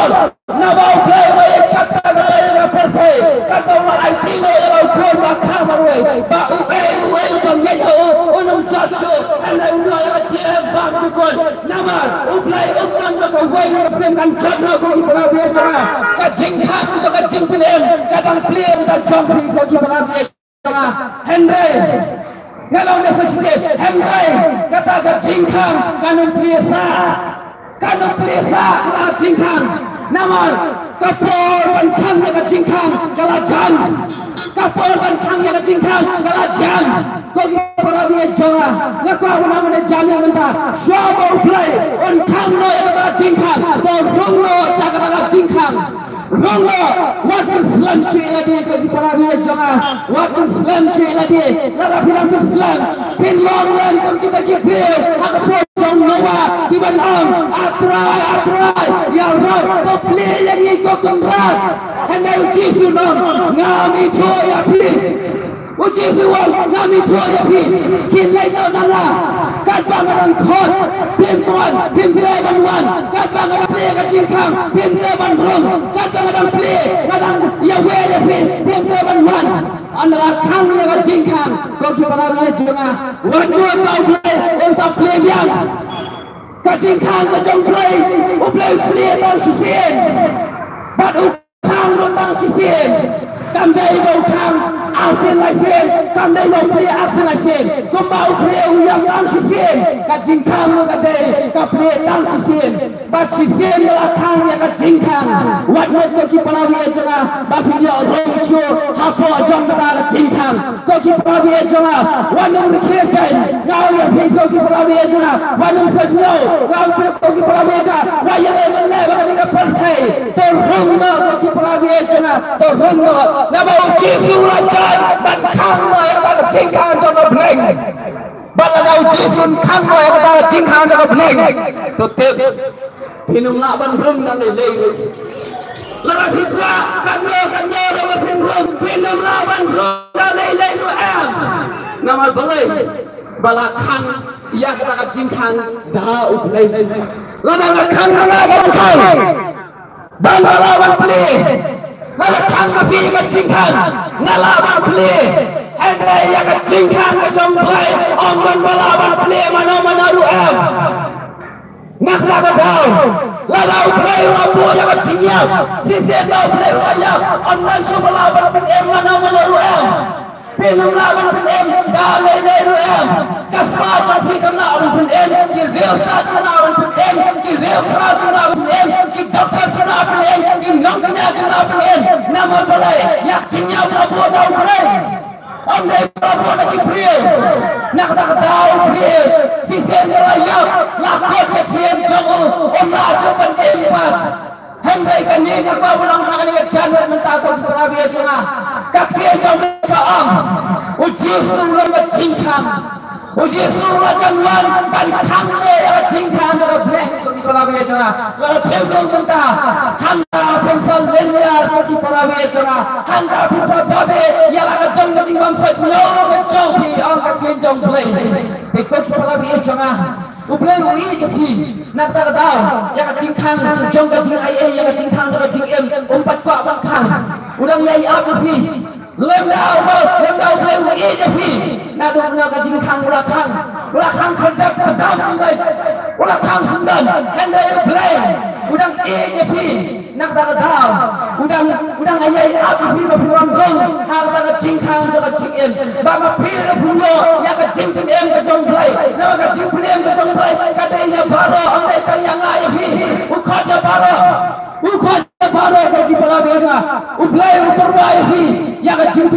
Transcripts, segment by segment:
na bau play way kata na perse kata na IT no ya ko na kama way ba way bang ya unum chacho ana uno ya che ba ko namar play upman ko way sem kan chana ko ibra be jana ka jingha ko ka jingpinem ka dang play da jompi ko ibra be jana Henry kalau necesite Henry kata ka jingha kanum plesa kala jingkang namar kapol ban khang ya jingkang kala jan kapol ban khang ya jingkang kala jan ko para dia jawa ya ko mana mana jan menta shabo play on khang no ya jingkang to rongno sakara jingkang rongno what islam chela dia ko para dia jawa what islam chela dia la filam islam pin long len ko kita kipe aku trong Noah di Bandung atrai ya Rob to play yang ikut kembali anda uji sunam ngami thoya pi uji suwal ngami thoya pi kilai no nana kat bangaran khot tim play banwan kat bangaran play ka jingkang tim play ban rong kat bangaran play kadang ya wele pi tim play banwan anda khang ya ka jingkang ko ki para jonga wadwa tau play on play yang kacing khang ka jong play play tang sisien bat khang lo tang sisien kam dai bo khang asen lai sen kam dai bo play asen lai sen ko mau play uyang tang sisien kacing khang lo ka dai ka play tang sisien bat sisien la khang ya kacing khang wat wat ko ki pala wi janga ba video rong show ha po jong ta la kacing khang ko ki pala wi janga wanung ri chepen ngau ya phi ko ki pala wi janga wanung sa no ngau pe ko ki pala wi janga wa ya le ba ni ka par thai to rong no ko ki pala wi janga to rong no na ba chi su la chan ban khang no ya la kacing khang jong ba pleng ban la ngau chi sun khang no ya la kacing khang jong ba pleng to te pinum na ban rong na le Lara citra kan yo ro pinum na ban rong na le no am namal balai bala khang ya kata ka jingkang da uplay lana khang na khang bala ban play lana khang ma fi ka jingkang ngala ban play ande ya ka jingkang ka jong play om ban bala ban play mana ru am nak la dau la dau play la bo ya ka jingya si se dau play la ya on nan so bala ban em mana ru am pinum la ban em da le ru am kasma cha phi kam na ban em ki real start na ban em ki real crowd na ban em ki doctor na ban em ki long na ban em nama balai ya jingya la bo dau play om dai la bo na ki play nak dau play si sen la ya la ko ke chien jong om la so ban em pan Henry kan ni ka ba ulang ka ni chan menta ko para bi jonga ka kien jong ka am uji sun lo ka jingkang uji sun la janwan ban khang le ya jingkang ka bleng ko ni para bi jonga la phem lo menta handa pencil len ya ko ti para bi jonga handa pencil ba be ya la ka jong jing bam sai lo ka jong pi ang ka chien jong play te ko ti para bi jonga uplay ui ke pi nak ta dau ya ka jingkang jong ka jing ai ya ka jingkang ka jing em umpat kwa bang khang udang yai ap ke pi lem dau play ui ke pi na do na ka jingkang la khang khadap khadam ngai ula khang sundan handai play udang e ke pi nak ta dau udang ai ap ke pi ba phuam jong ha ta ka jingkang ka jing em ba ma pi na phulo ya ka jing em ka jong play na ka jing em ka jong play katanya baro ande tanya ngai phi ukhaja baro ko ki pala bega ublai uturbai phi ya ka jing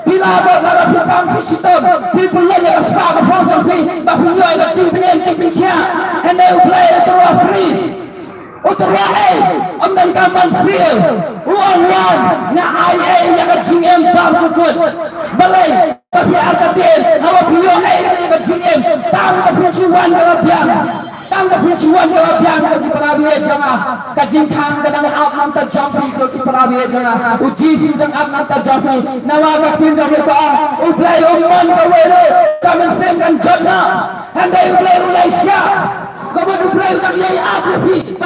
bila ba la phi pam phi sitom phi pulla ya spa ka phom jong phi ba phi yo ka jing phi kya ande ublai uturwa free uturwa ai amdan ka man seal uan na ai ya ka jing em pam ko balai tapi arkatil hawa pio ai ka jing em tang ka phi suwan ka biang tang ka phi suwan ka biang ka ki para bi jama ka jing khang ka dang ap nam ta jam phi ko ki para bi jama uji si dang ap nam ta jam phi nawa ka tin jam ka uplai man ka wele ka men sem kan jonna handai uplai ulai sha ka uplai ka yai ap phi